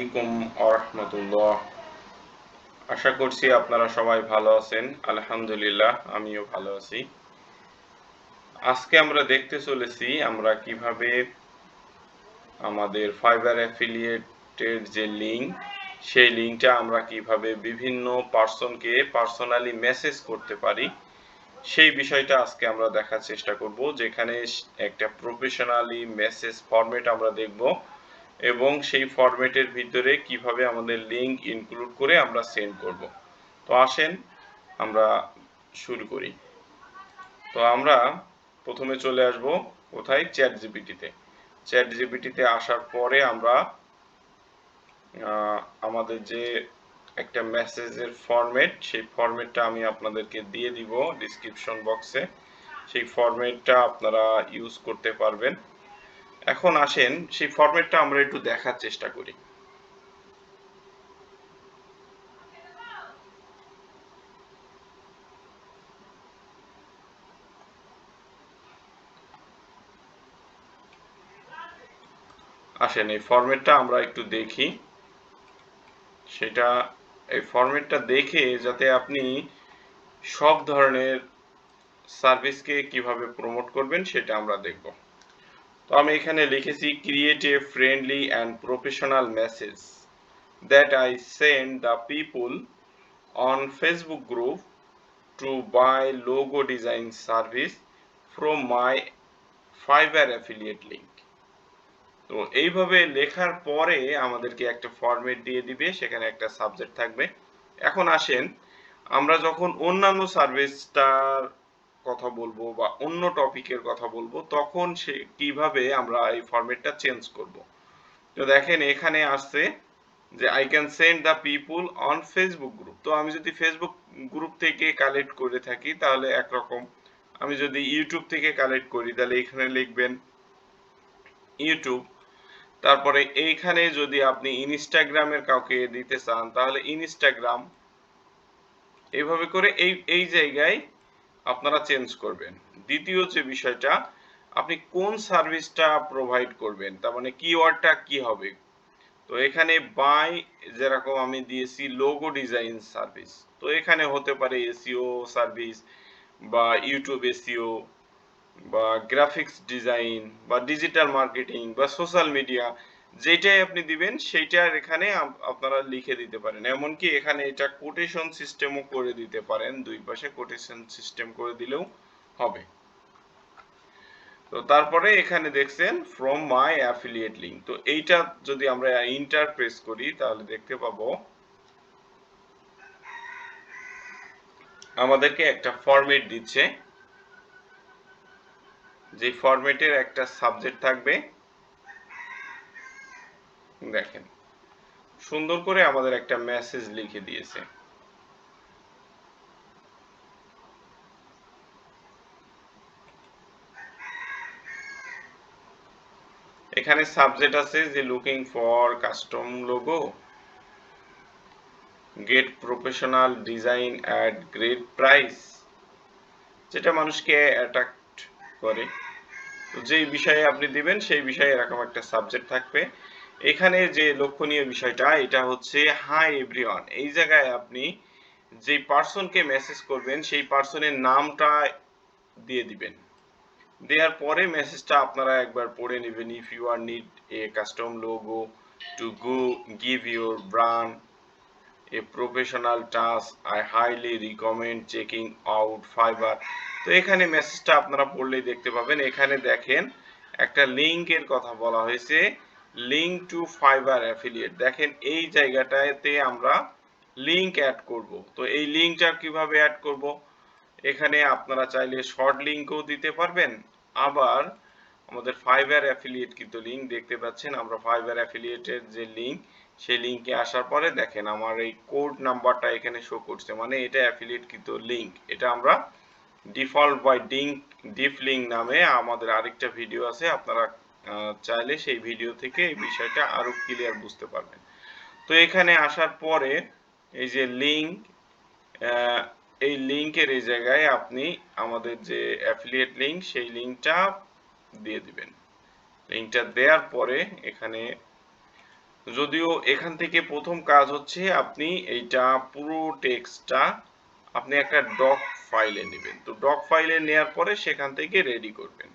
আলাইকুম আরহামতুল্লাহ। আশা করছি আপনারা সবাই ভালো আছেন। আলহামদুলিল্লাহ আমিও ভালো আছি। আজকে আমরা দেখতে চলেছি আমরা কিভাবে আমাদের ফাইবার অ্যাফিলিয়েটের যে লিঙ্ক, সেই লিঙ্কটা আমরা কিভাবে বিভিন্ন পার্সনকে পার্সোনালি মেসেজ করতে পারি সেই বিষয়টা আজকে আমরা দেখার চেষ্টা করব, যেখানে একটা প্রফেশনালি মেসেজ ফরম্যাট আমরা দেখব এবং সেই ফরম্যাটের ভিতরে কিভাবে আমাদের লিঙ্ক ইনক্লুড করে আমরা সেন্ড করব। তো আসেন আমরা শুরু করি। তো আমরা প্রথমে চলে আসব কোথায়, চ্যাটজিপিটিতে। চ্যাটজিপিটিতে আসার পরে আমরা আমাদের যে একটা মেসেজের ফরম্যাট, সেই ফরম্যাটটা আমি আপনাদেরকে দিয়ে দিব ডেসক্রিপশন বক্সে। সেই ফরম্যাটটা আপনারা ইউজ করতে পারবেন। এখন আসেন সেই ফরম্যাটটা আমরা একটু দেখার চেষ্টা করি। আসেন এই ফরম্যাটটা আমরা একটু দেখি। সেটা এই ফরম্যাটটা দেখে যাতে আপনি সব ধরনের সার্ভিসকে কিভাবে প্রমোট করবেন সেটা আমরা দেখব। তো আমি এখানে লিখেছি create a friendly and professional message that I send the people on Facebook group to buy logo design service from my Fiverr affiliate link. তো এইভাবে লেখার পরে আমাদেরকে একটা ফরম্যাট দিয়ে দিবে, সেখানে একটা সাবজেক্ট থাকবে। এখন আসেন আমরা যখন অন্যান্য সার্ভিসটার কথা বলবো বা অন্য টপিকের কথা বলবো তখন সে কিভাবে আমরা এই ফরম্যাটটা চেঞ্জ করব। তো দেখেন এখানে আসছে যে I can send the people on Facebook group. তো আমি যদি ফেসবুক গ্রুপ থেকে কালেক্ট করে থাকি তাহলে একরকম, আমি যদি ইউটিউব থেকে কালেক্ট করি তাহলে এখানে লিখবেন ইউটিউব। তারপরে এইখানে যদি আপনি ইনস্টাগ্রামের কাউকে দিতে চান তাহলে ইনস্টাগ্রাম। এইভাবে করে এই জায়গায় আপনারা চেঞ্জ করবেন। দ্বিতীয় যে বিষয়টা, আপনি কোন সার্ভিসটা প্রোভাইড করবেন, তার মানে কিওয়ার্ডটা কি হবে। তো এখানে বাই, যেরকম আমি দিয়েছি লোগো ডিজাইন সার্ভিস, তো এখানে হতে পারে এসইও সার্ভিস বা ইউটিউব এসইও বা গ্রাফিক্স ডিজাইন বা ডিজিটাল মার্কেটিং বা সোশ্যাল মিডিয়া, যেটাই আপনি দিবেন সেইটার এখানে আপনারা লিখে দিতে পারেন। এমনকি এখানে এটা কোটেশন সিস্টেমও করে দিতে পারেন, দুই পাশে কোটেশন সিস্টেম করে দিলেও হবে। তো তারপরে এখানে দেখছেন ফ্রম মাই অ্যাফিলিয়েট লিঙ্ক। তো এইটা যদি আমরা ইন্টার প্রেস করি তাহলে দেখতে পাবো আমাদেরকে একটা ফরম্যাট দিচ্ছে, যে ফরম্যাটের একটা সাবজেক্ট থাকবে। দেখেন সুন্দর করে আমাদের একটা মেসেজ লিখে দিয়েছে। এখানে সাবজেক্ট আছে যে looking for custom logo, get professional design at great price, যেটা মানুষকে অ্যাট্রাক্ট করে। তো যেই বিষয়ে আপনি দিবেন সেই বিষয়ে এরকম একটা সাবজেক্ট থাকবে। এখানে যে লক্ষণীয় বিষয়টা এটা হচ্ছে হাই এভরিওয়ান। এই জায়গায় আপনি যে পার্সনকে মেসেজ করবেন সেই পার্সনের নামটা দিয়ে দিবেন। দেওয়ার পরে মেসেজটা আপনারা একবার পড়ে নেবেন। If you are need a custom logo to go give your brand a professional task, I highly recommend checking out Fiverr. তো এখানে মেসেজটা আপনারা পড়লেই দেখতে পাবেন। এখানে দেখেন একটা লিঙ্কের কথা বলা হয়েছে, লিঙ্ক টু ফাইবার অ্যাফিলিয়েট। দেখেন এই জায়গাটাতে আমরা লিঙ্ক অ্যাড করব। তো এই লিঙ্কটা কিভাবে অ্যাড করব, এখানে আপনারা চাইলে শর্ট লিঙ্কও দিতে পারবেন। আবার আমাদের ফাইবার অ্যাফিলিয়েট কিন্তু লিঙ্ক দেখতে পাচ্ছেন, আমরা ফাইবার অ্যাফিলিয়েটের যে লিঙ্ক, সেই লিঙ্কে আসার পরে দেখেন আমার এই কোড নাম্বারটা এখানে শো করছে, মানে এটা অ্যাফিলিয়েট কিন্তু লিঙ্ক। এটা আমরা ডিফল্ট বাই ডিপ লিঙ্ক নামে আমাদের আরেকটা ভিডিও আছে, আপনারা চাইলে সেই ভিডিও থেকে এই বিষয়টা আরো ক্লিয়ার বুঝতে পারবেন। তো এখানে আসার পরে এই যে লিঙ্ক, এই লিঙ্কের এই জায়গায় আপনি আমাদের যে অ্যাফিলিয়েট লিঙ্ক সেই লিঙ্কটা দিয়ে দিবেন। লিঙ্কটা দেওয়ার পরে এখানে যদিও এখান থেকে প্রথম কাজ হচ্ছে আপনি এইটা পুরো টেক্সটটা আপনি একটা ডক ফাইলে নেবেন। তো ডক ফাইলে নেওয়ার পরে সেখান থেকে রেডি করবেন।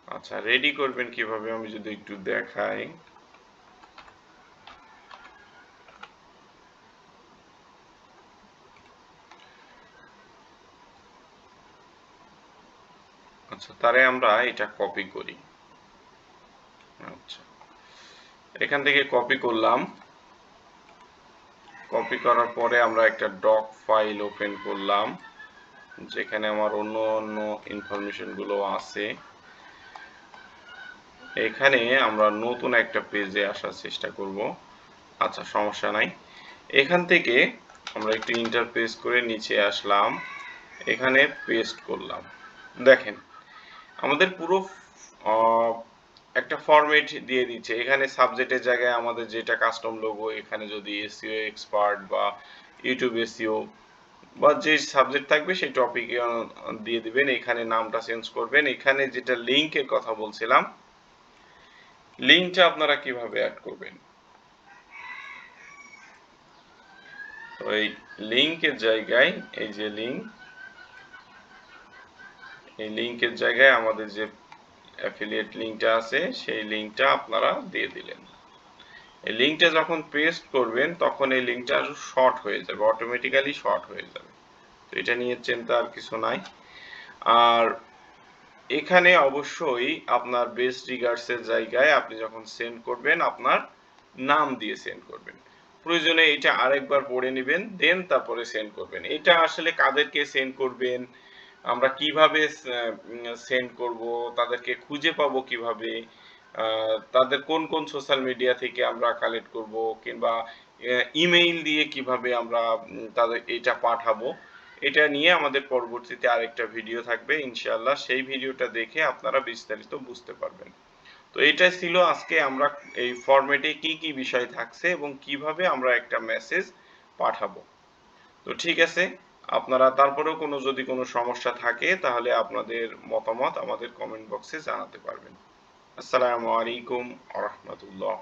আচ্ছা, রেডি করবেন কিভাবে আমি যদি একটু দেখাই। আচ্ছা, তারে আমরা এটা কপি করি। আচ্ছা, এখান থেকে কপি করলাম। কপি করার পরে আমরা একটা ডক ফাইল ওপেন করলাম, যেখানে আমার অন্য অন্য ইনফরমেশন গুলো আছে। এখানে আমরা নতুন একটা পেজে আসার চেষ্টা করব। আচ্ছা, সমস্যা নাই। এখান থেকে আমরা একটু ইন্টারপেস করে নিচে আসলাম, এখানে পেস্ট করলাম। দেখেন আমাদের পুরো একটা ফরম্যাট দিয়ে দিচ্ছে। এখানে সাবজেক্টের জায়গায় আমাদের যেটা কাস্টম লোগো, এখানে যদি এসইও এক্সপার্ট বা ইউটিউব এসইও বা যে সাবজেক্ট থাকবে সেই টপিকে দিয়ে দিবেন। এখানে নামটা চেঞ্জ করবেন। এখানে যেটা লিংকের কথা বলছিলাম, লিংকটা আপনারা কিভাবে অ্যাড করবেন। তো এই লিংকের জায়গায় এই যে লিংক, এই লিংকের জায়গায় আমাদের যে অ্যাফিলিয়েট লিংকটা আছে সেই লিংকটা আপনারা দিয়ে দিলেন। এই লিংকটা যখন পেস্ট করবেন তখন এই লিংকটা শর্ট হয়ে যাবে, অটোমেটিক্যালি শর্ট হয়ে যাবে। তো এটা নিয়ে চিন্তা আর কিছু নাই। আর এখানে অবশ্যই আপনার বেস্ট রিগার্ডসের জায়গায় আপনি যখন সেন্ড করবেন আপনার নাম দিয়ে সেন্ড করবেন। প্রয়োজনে এটা আরেকবার পড়ে নেবেন, দেন তারপরে সেন্ড করবেন। এটা আসলে কাদেরকে সেন্ড করবেন, আমরা কিভাবে সেন্ড করব, তাদেরকে খুঁজে পাবো কিভাবে, তাদের কোন কোন সোশ্যাল মিডিয়া থেকে আমরা কালেক্ট করব, কিংবা ইমেইল দিয়ে কিভাবে আমরা তাদের এটা পাঠাবো, এটা নিয়ে আমাদের পরবর্তীতে আরেকটা ভিডিও থাকবে ইনশাআল্লাহ। সেই ভিডিওটা দেখে আপনারা বিস্তারিত বুঝতে পারবেন। তো এটাই ছিল আজকে আমরা এই ফরম্যাটে কি কি বিষয় থাকছে এবং কিভাবে আমরা একটা মেসেজ পাঠাবো। তো ঠিক আছে, আপনারা তারপরেও যদি কোনো সমস্যা থাকে তাহলে আপনাদের মতামত আমাদের কমেন্ট বক্সে জানাতে পারবেন। আসসালামু আলাইকুম ওয়া রাহমাতুল্লাহ।